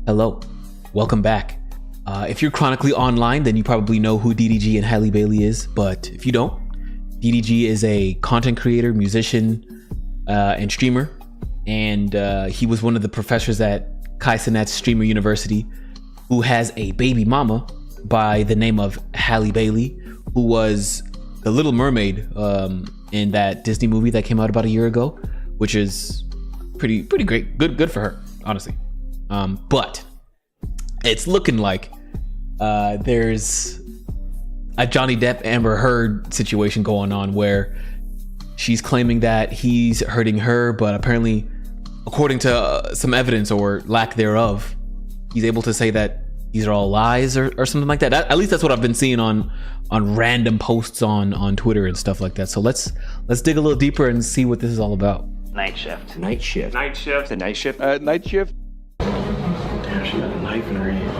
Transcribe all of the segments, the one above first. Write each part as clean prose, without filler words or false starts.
Hello, welcome back. If you're chronically online, then you probably know who DDG and Halle Bailey is, but if you don't, DDG is a content creator, musician, and streamer, and he was one of the professors at Kai Cenat's Streamer University who has a baby mama by the name of Halle Bailey, who was the Little Mermaid in that Disney movie that came out about a year ago, which is pretty great. Good for her, honestly. But it's looking like there's a Johnny Depp Amber Heard situation going on where she's claiming that he's hurting her, but apparently, according to some evidence or lack thereof, he's able to say that these are all lies or something like that. At least that's what I've been seeing on random posts on Twitter and stuff like that. So let's dig a little deeper and see what this is all about. Night shift. Night shift. Night shift. The night shift. Night shift. Damn, she got a knife in her hand.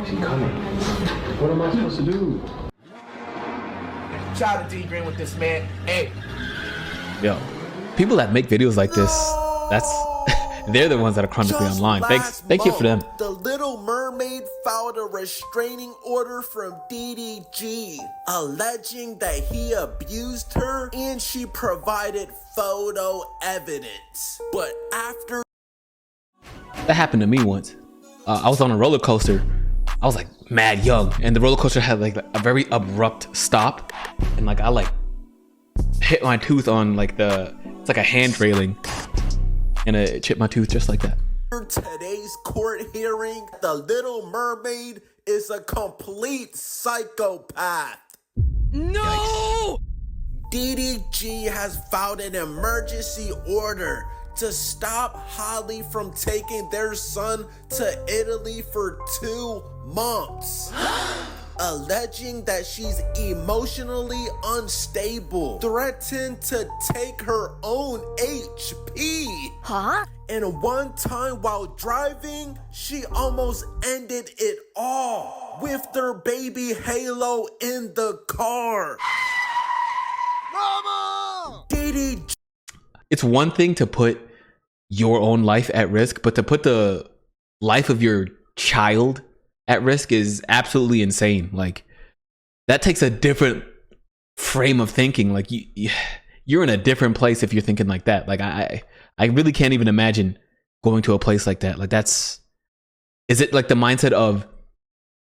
She coming. What am I supposed to do? Shout out to D Green with this, man. Hey. Yo, people that make videos like this, they're the ones that are chronically online. Thank you for them. The Little Mermaid filed a restraining order from DDG, alleging that he abused her and she provided photo evidence. But after That happened to me once. I was on a roller coaster. I was like mad young, and the roller coaster had like a very abrupt stop, and like I hit my tooth on like it's like a hand railing, and it chipped my tooth just like that. today's court hearing, the Little Mermaid is a complete psychopath. No! DDG has filed an emergency order to stop Halle from taking their son to Italy for 2 months. Alleging that she's emotionally unstable, threatened to take her own HP. Huh? And one time while driving, she almost ended it all with their baby Halo in the car. Mama! DDG. It's one thing to put your own life at risk, but to put the life of your child at risk is absolutely insane. Like, that takes a different frame of thinking. Like, you're in a different place if you're thinking like that. Like, I really can't even imagine going to a place like that. Like, is it like the mindset of,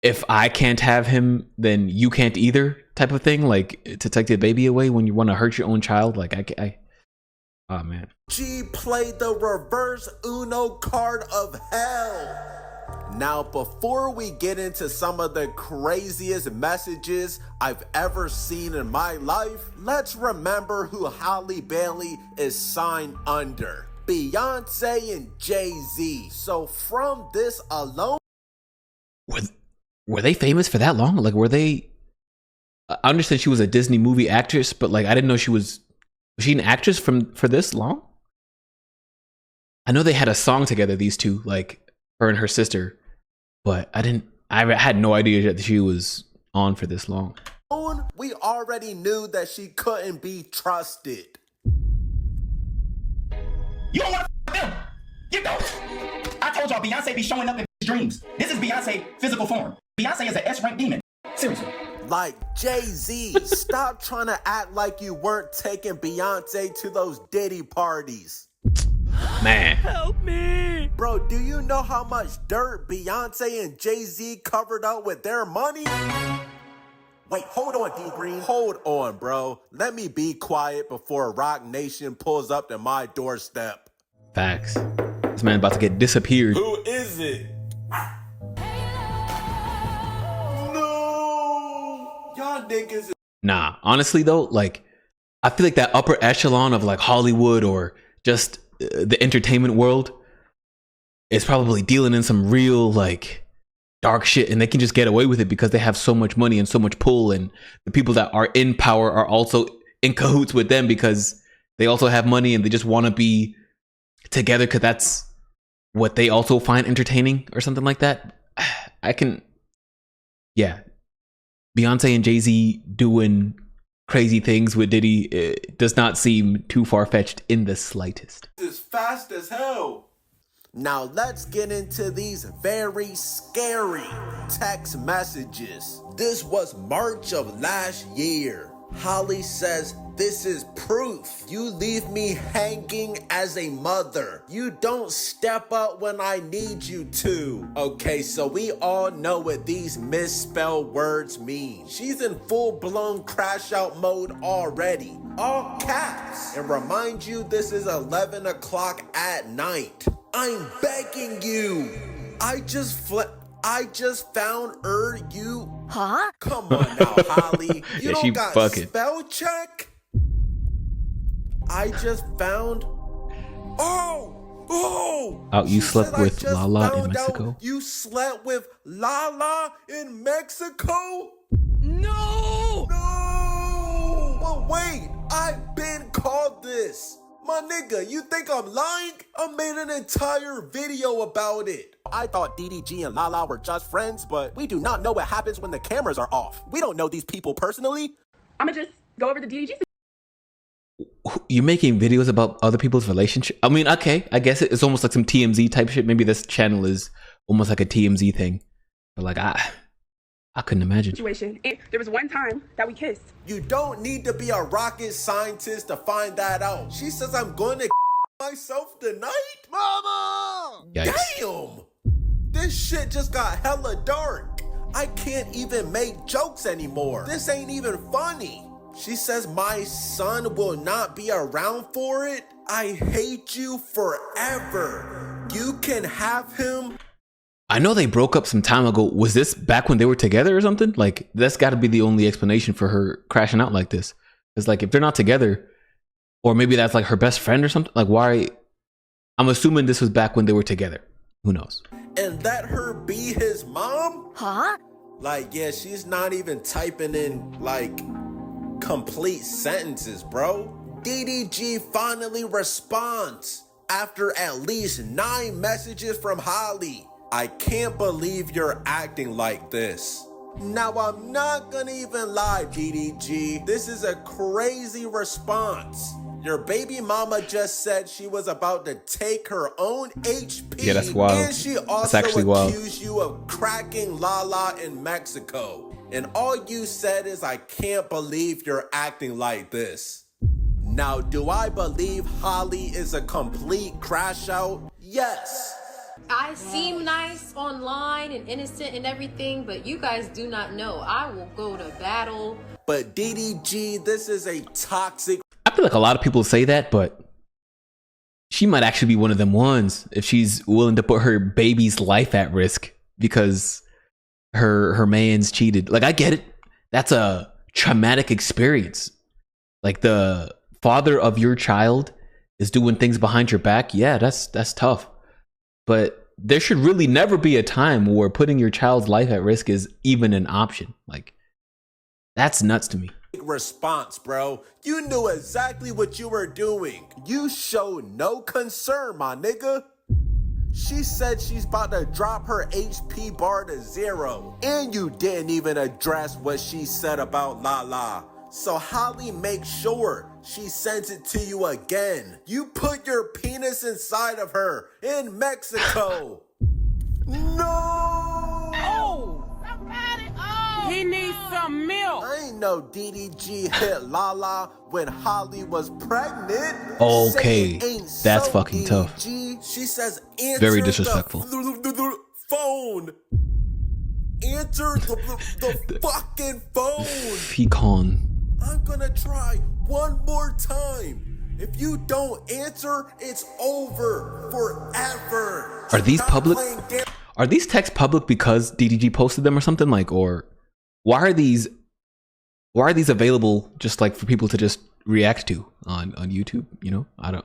if I can't have him, then you can't either type of thing? Like, to take the baby away when you want to hurt your own child? Like, oh man. She played the reverse Uno card of hell. Now, before we get into some of the craziest messages I've ever seen in my life, let's remember who Halle Bailey is signed under. Beyonce and Jay-Z. So from this alone... Were they famous for that long? Like, were they... I understand she was a Disney movie actress, but like, I didn't know was she an actress for this long? I know they had a song together, these two, like her and her sister, but I had no idea that she was on for this long. We already knew that she couldn't be trusted. You don't want to them. You don't. I told y'all Beyonce be showing up in dreams. This is Beyonce physical form. Beyonce is an S-rank demon. Seriously. Like Jay-Z, stop trying to act like you weren't taking Beyonce to those Diddy parties. Man. Help me! Bro, do you know how much dirt Beyonce and Jay-Z covered up with their money? Wait, hold on, D-Green. Hold on, bro. Let me be quiet before Rock Nation pulls up to my doorstep. Facts. This man about to get disappeared. Who is it? No! Y'all niggas. Nah, honestly though, like, I feel like that upper echelon of like Hollywood or just the entertainment world is probably dealing in some real like dark shit, and they can just get away with it because they have so much money and so much pull, and the people that are in power are also in cahoots with them because they also have money and they just want to be together because that's what they also find entertaining or something like that. Yeah, Beyonce and Jay-Z doing crazy things with Diddy, it does not seem too far-fetched in the slightest. It's fast as hell. Now let's get into these very scary text messages. This was March of last year. Holly says, "This is proof. You leave me hanging as a mother. You don't step up when I need you to." Okay, so we all know what these misspelled words mean. She's in full-blown crash out mode already. All caps. And remind you, this is 11 o'clock at night. I'm begging you. I just found you. Huh? Come on now, Holly. You Yeah, she don't got fucking- spell check? I just found. Oh! Oh, you She slept said, "I with just Lala in found out Mexico?" You slept with Lala in Mexico? No! No! But wait, I've been called this. My nigga, you think I'm lying? I made an entire video about it. I thought DDG and Lala were just friends, but we do not know what happens when the cameras are off. We don't know these people personally. I'm gonna just go over the DDG. You're making videos about other people's relationship. I mean, okay, I guess it's almost like some TMZ type shit. Maybe this channel is almost like a TMZ thing. But like, I couldn't imagine. Situation. And there was one time that we kissed. You don't need to be a rocket scientist to find that out. She says I'm going to myself tonight? Mama! Yikes. Damn! This shit just got hella dark. I can't even make jokes anymore. This ain't even funny. She says my son will not be around for it. I hate you forever. You can have him. I know they broke up some time ago. Was this back when they were together or something? Like, that's got to be the only explanation for her crashing out like this. It's like, if they're not together, or maybe that's like her best friend or something. Like, why? I'm assuming this was back when they were together. Who knows? And let her be his mom? Huh? Like, yeah, she's not even typing in, like, complete sentences, bro. DDG finally responds after at least 9 messages from Holly. I can't believe you're acting like this. Now, I'm not gonna even lie, DDG. This is a crazy response. Your baby mama just said she was about to take her own HP. Yeah, that's wild. And she also actually wild. accused you of cracking Lala in Mexico. And all you said is, I can't believe you're acting like this. Now, do I believe Holly is a complete crash out? Yes. I seem nice online and innocent and everything, but you guys do not know. I will go to battle. But DDG, this is a toxic. I feel like a lot of people say that, but she might actually be one of them ones if she's willing to put her baby's life at risk because her man's cheated. Like, I get it. That's a traumatic experience. Like, the father of your child is doing things behind your back. Yeah, that's tough. But there should really never be a time where putting your child's life at risk is even an option. Like, that's nuts to me. Response, bro. You knew exactly what you were doing. You showed no concern, my nigga. She said she's about to drop her HP bar to 0. And you didn't even address what she said about Lala. So Holly makes sure she sends it to you again. You put your penis inside of her in Mexico. No! He needs some milk. I ain't know DDG hit Lala when Holly was pregnant. Okay, Say it ain't that's so, fucking tough. DDG. She says answer Very disrespectful. The phone. Answer the fucking phone. Pecan. I'm gonna try one more time. If you don't answer, it's over forever. Are these Stop public? playing damn- Are these texts public because DDG posted them or something? Like, or why are these available just like for people to just react to on YouTube? You know, I don't.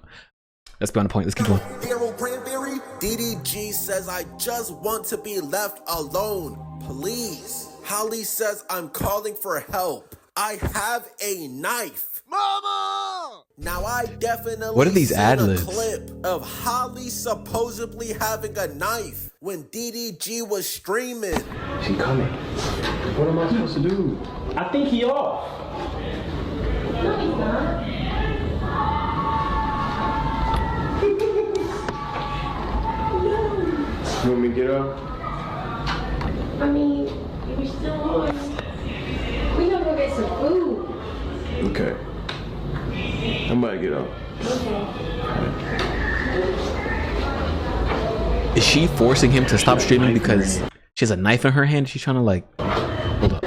That's beyond the point. Let's keep going. Daryl Cranberry, DDG says, I just want to be left alone. Please. Holly says, I'm calling for help. I have a knife. Mama! Now, I definitely What are these seen ad-libs? a clip of Holly supposedly having a knife when DDG was streaming. She coming. What am I supposed to do? I think he off. You want me to get up? I mean, you're still on. We gotta go get some food. Okay. I'm about to get up. Is she forcing him to stop streaming because she has a knife in her hand? She's trying to like, hold up.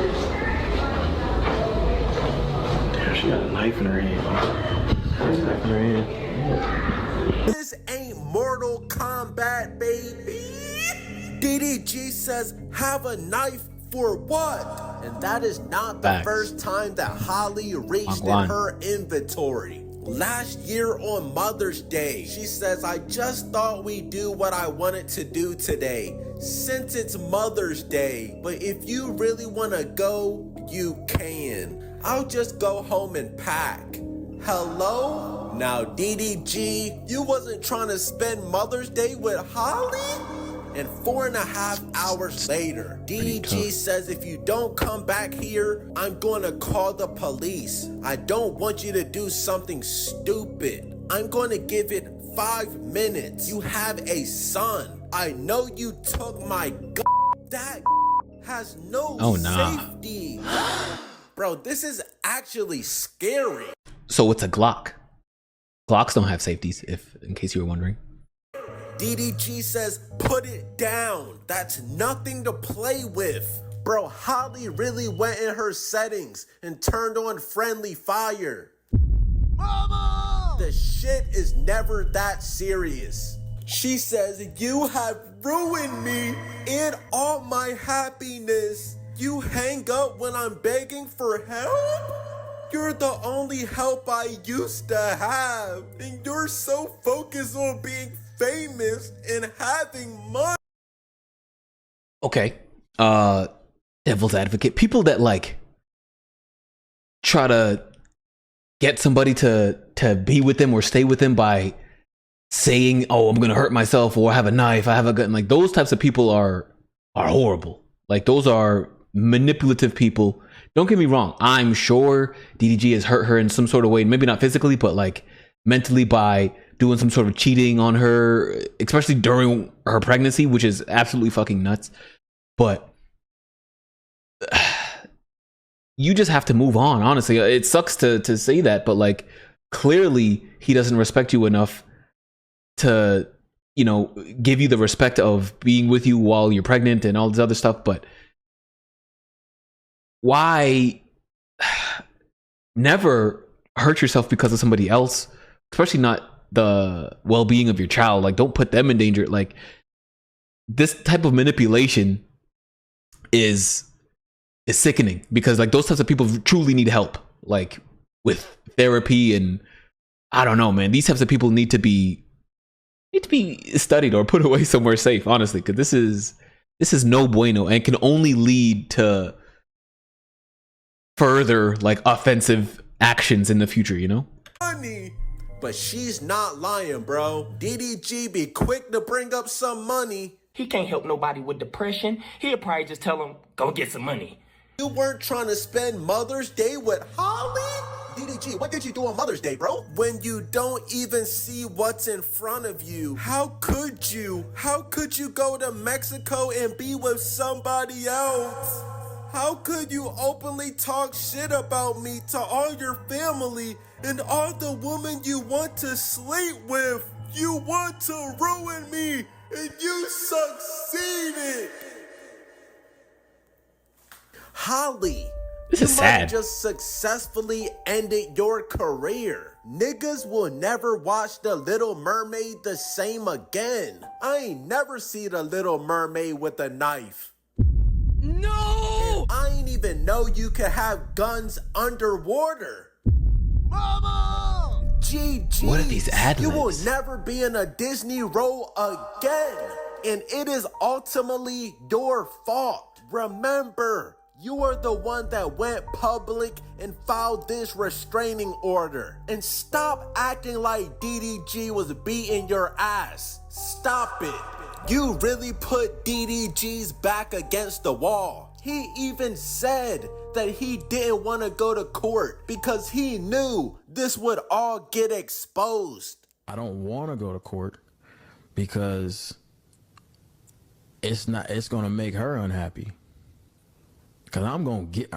Damn, she got a knife in her hand. This ain't Mortal Kombat, baby. DDG says, have a knife for what? And that is not the Facts. first time that Halle reached in her inventory. Last year on Mother's Day, she says, I just thought we'd do what I wanted to do today, since it's Mother's Day. But if you really want to go, you can. I'll just go home and pack. Hello? Now, DDG, you wasn't trying to spend Mother's Day with Halle? And 4.5 hours later, DDG says if you don't come back here, I'm going to call the police. I don't want you to do something stupid. I'm going to give it 5 minutes. You have a son. I know you took my That has no safety. Bro, this is actually scary. So it's a Glock. Glocks don't have safeties, if in case you were wondering. DDG says, put it down. That's nothing to play with. Bro, Halle really went in her settings and turned on friendly fire. Mama! The shit is never that serious. She says, you have ruined me and all my happiness. You hang up when I'm begging for help? You're the only help I used to have. And you're so focused on being famous and having money. Okay. Devil's advocate. People that like try to get somebody to be with them or stay with them by saying, oh, I'm gonna hurt myself, or I have a knife, I have a gun. Like those types of people are horrible. Like those are manipulative people. Don't get me wrong. I'm sure DDG has hurt her in some sort of way, maybe not physically, but like mentally by doing some sort of cheating on her, especially during her pregnancy, which is absolutely fucking nuts. But you just have to move on, honestly. It sucks to say that, but like clearly he doesn't respect you enough to, you know, give you the respect of being with you while you're pregnant and all this other stuff. But why never hurt yourself because of somebody else, especially not the well-being of your child? Like, don't put them in danger. Like, this type of manipulation is sickening, because like those types of people truly need help, like with therapy. And I don't know, man, these types of people need to be studied or put away somewhere safe, honestly, because this is no bueno and can only lead to further like offensive actions in the future, you know? Money. But she's not lying, bro. DDG be quick to bring up some money. He can't help nobody with depression. He'll probably just tell him, go get some money. You weren't trying to spend Mother's Day with Halle? DDG, what did you do on Mother's Day, bro? When you don't even see what's in front of you. How could you? How could you go to Mexico and be with somebody else? How could you openly talk shit about me to all your family and all the women you want to sleep with? You want to ruin me, and you succeeded. Halle, This you is might sad. just successfully ended your career. Niggas will never watch The Little Mermaid the same again. I ain't never seen The Little Mermaid with a knife. No! I ain't even know you could have guns underwater. Mama! GG. What are these ad You will libs? never be in a Disney role again. And it is ultimately your fault. Remember, you are the one that went public and filed this restraining order. And stop acting like DDG was beating your ass. Stop it. You really put DDG's back against the wall. He even said that he didn't want to go to court because he knew this would all get exposed. I don't want to go to court because it's gonna make her unhappy. Cause I'm gonna get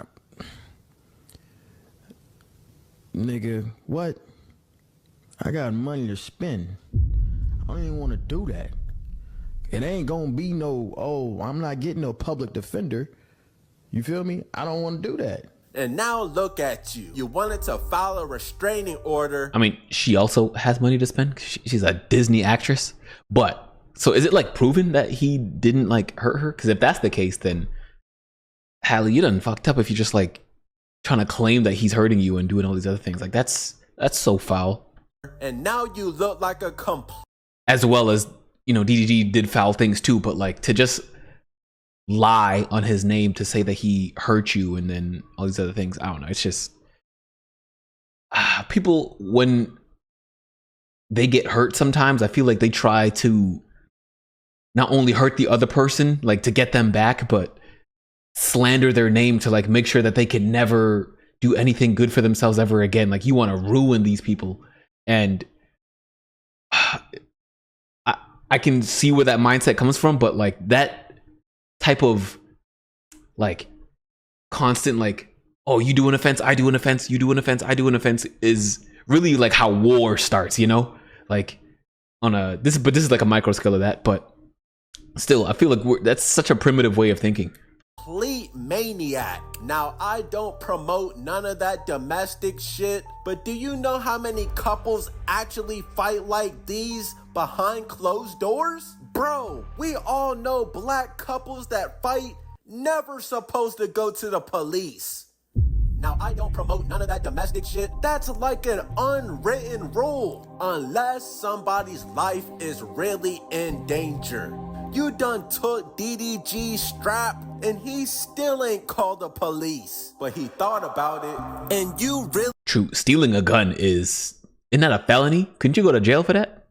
nigga, what? I got money to spend. I don't even want to do that. It ain't gonna be no, oh, I'm not getting no public defender. You feel me? I don't want to do that. And now look at you. You wanted to file a restraining order. I mean, she also has money to spend. She's a Disney actress. But so is it like proven that he didn't like hurt her? Because if that's the case, then Halle, you done fucked up if you're just like trying to claim that he's hurting you and doing all these other things. Like that's so foul. And now you look like a as well as, you know, DDG did foul things too, but like to just lie on his name to say that he hurt you and then all these other things. I don't know. It's just people, when they get hurt sometimes, I feel like they try to not only hurt the other person, like to get them back, but slander their name to like make sure that they can never do anything good for themselves ever again. Like you want to ruin these people. And I can see where that mindset comes from, but like that type of like constant like, oh, you do an offense, I do an offense, you do an offense, I do an offense is really like how war starts, you know? Like on a this is like a micro scale of that, but still I feel like that's such a primitive way of thinking. Complete maniac. Now, I don't promote none of that domestic shit, but do you know how many couples actually fight like these behind closed doors? Bro, we all know black couples that fight never supposed to go to the police. Now, I don't promote none of that domestic shit. That's like an unwritten rule, unless somebody's life is really in danger. You done took DDG's strap and he still ain't called the police, but he thought about it. And you really True, stealing a gun isn't that a felony? Couldn't you go to jail for that?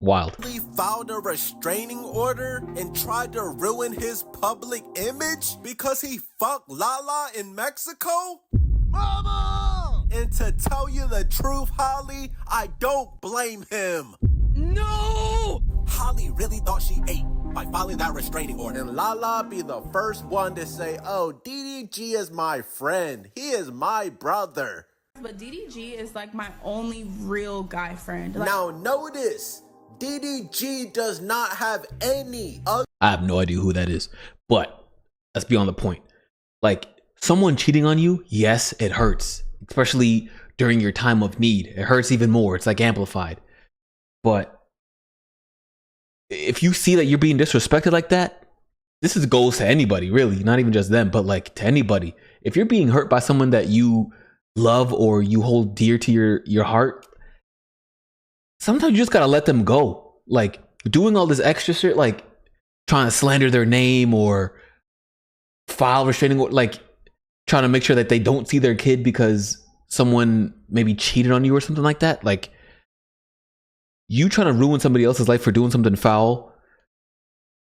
Wild. filed a restraining order and tried to ruin his public image because he fucked Lala in Mexico? Mama! And to tell you the truth, Halle, I don't blame him. No! Halle really thought she ate by filing that restraining order. And Lala be the first one to say, oh, DDG is my friend. He is my brother. But DDG is like my only real guy friend. Now notice, DDG does not have any I have no idea who that is, but that's beyond the point. Like, someone cheating on you, yes, it hurts, especially during your time of need. It hurts even more. It's like amplified. But if you see that you're being disrespected like that, this goes to anybody, really, not even just them, but like to anybody. If you're being hurt by someone that you love or you hold dear to your heart, sometimes you just gotta let them go. Like, doing all this extra shit, like trying to slander their name or file restraining, like trying to make sure that they don't see their kid because someone maybe cheated on you or something like that. Like, you trying to ruin somebody else's life for doing something foul,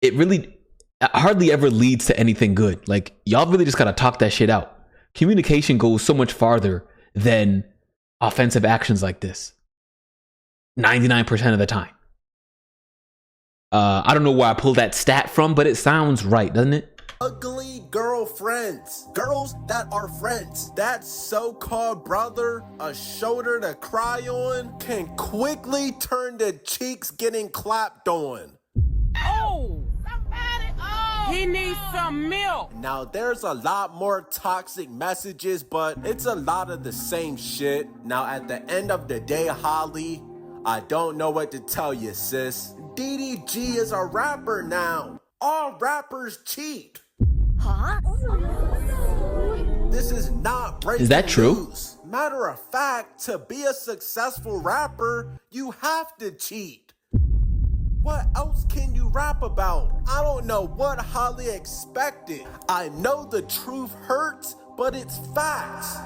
it really hardly ever leads to anything good. Like, y'all really just gotta talk that shit out. Communication goes so much farther than offensive actions like this. 99% of the time. I don't know where I pulled that stat from, but it sounds right, doesn't it? ugly girlfriends, girls that are friends. That so-called brother, a shoulder to cry on, can quickly turn to cheeks getting clapped on. Oh! Somebody! Oh! He needs some milk! Now, there's a lot more toxic messages, but it's a lot of the same shit. Now, at the end of the day, Halle, I don't know what to tell you, sis. DDG is a rapper now. All rappers cheat. Huh? This is not breaking Is that true? news. Matter of fact, to be a successful rapper, you have to cheat. What else can you rap about? I don't know what Halle expected. I know the truth hurts, but it's facts.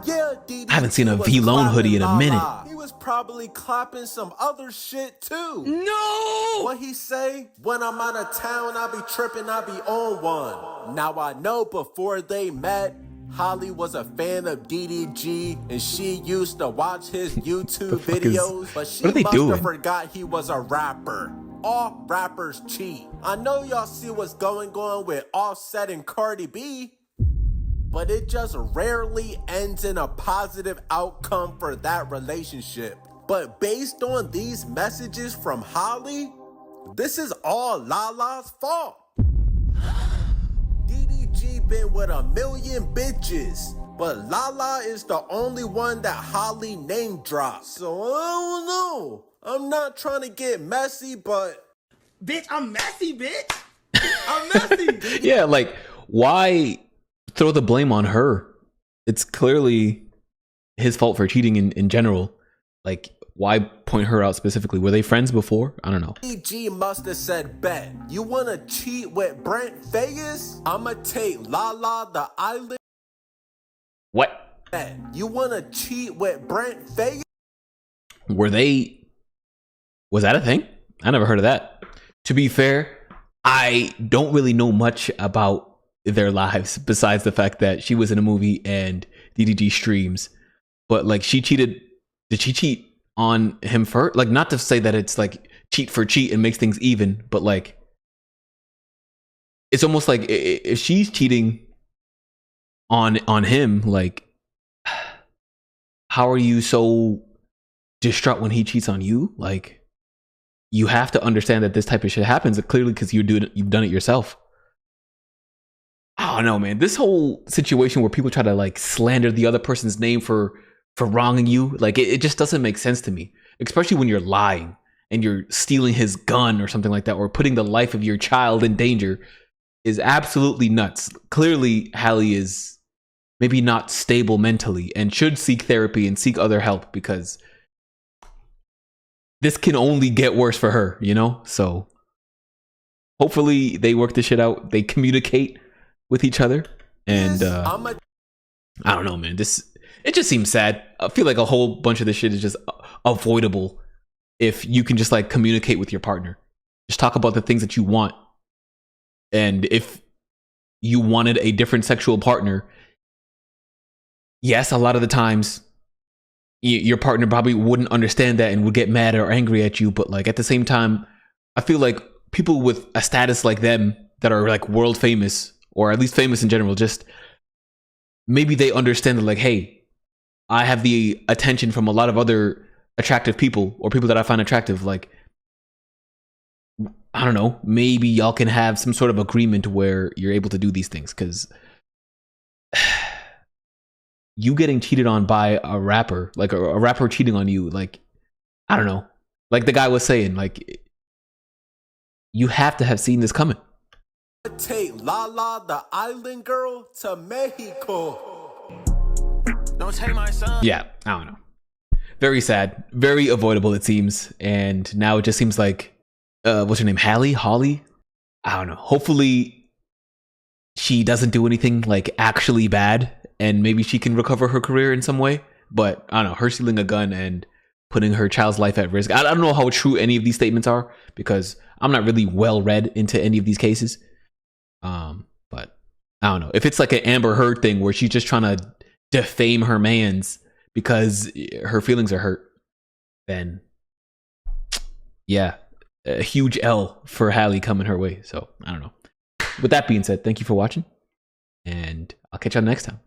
Yeah, DDG I haven't seen a was V-Lone hoodie in a clapping minute. La La. He was probably clapping some other shit too. No! What he say? When I'm out of town, I be tripping, I be on one. Now I know before they met, Halle was a fan of DDG and she used to watch his YouTube videos, but she what are they must doing? have forgot he was a rapper. all rappers cheat. I know y'all see what's going on with Offset and Cardi B, but it just rarely ends in a positive outcome for that relationship. But based on these messages from Halle, this is all Lala's fault. DDG been with a million bitches, but Lala is the only one that Halle name dropped. So I don't know. I'm not trying to get messy, but Bitch, I'm messy, bitch. I'm messy. Yeah, like, why throw the blame on her? It's clearly his fault for cheating in general. Like, why point her out specifically? Were they friends before? I don't know. DDG must have said, bet, you want to cheat with Brent Vegas? I'ma take Lala the Island. What? Bet, you want to cheat with Brent Vegas? Was that a thing? I never heard of that. To be fair, I don't really know much about their lives besides the fact that she was in a movie and DDG streams. But like, she cheated. Did she cheat on him first? Like, not to say that it's like cheat for cheat and makes things even, but like, it's almost like if she's cheating on him, like, how are you so distraught when he cheats on you? Like, you have to understand that this type of shit happens clearly because you've done it yourself. I don't know, man. This whole situation where people try to like slander the other person's name for wronging you, like, it just doesn't make sense to me, especially when you're lying and you're stealing his gun or something like that, or putting the life of your child in danger, is absolutely nuts. Clearly, Halle is maybe not stable mentally and should seek therapy and seek other help, because this can only get worse for her, you know? So hopefully they work this shit out. They communicate with each other. And I don't know, man. It just seems sad. I feel like a whole bunch of this shit is just avoidable if you can just like communicate with your partner. Just talk about the things that you want. And if you wanted a different sexual partner, yes, a lot of the times your partner probably wouldn't understand that and would get mad or angry at you. But like, at the same time, I feel like people with a status like them that are like world famous, or at least famous in general, just maybe they understand that, like, hey, I have the attention from a lot of other attractive people, or people that I find attractive. Like, I don't know, maybe y'all can have some sort of agreement where you're able to do these things. Because you getting cheated on by a rapper, like a rapper cheating on you, like, I don't know. Like the guy was saying, like, you have to have seen this coming. Take Lala the Island Girl to Mexico. Don't take my son. Yeah, I don't know. Very sad, very avoidable, it seems. And now it just seems like, what's her name? Halle? I don't know. Hopefully she doesn't do anything like actually bad, and maybe she can recover her career in some way. But I don't know, her stealing a gun and putting her child's life at risk. I don't know how true any of these statements are, because I'm not really well read into any of these cases. But I don't know. If it's like an Amber Heard thing where she's just trying to defame her mans because her feelings are hurt, then yeah, a huge L for Halle coming her way. So I don't know. With that being said, thank you for watching, and I'll catch y'all next time.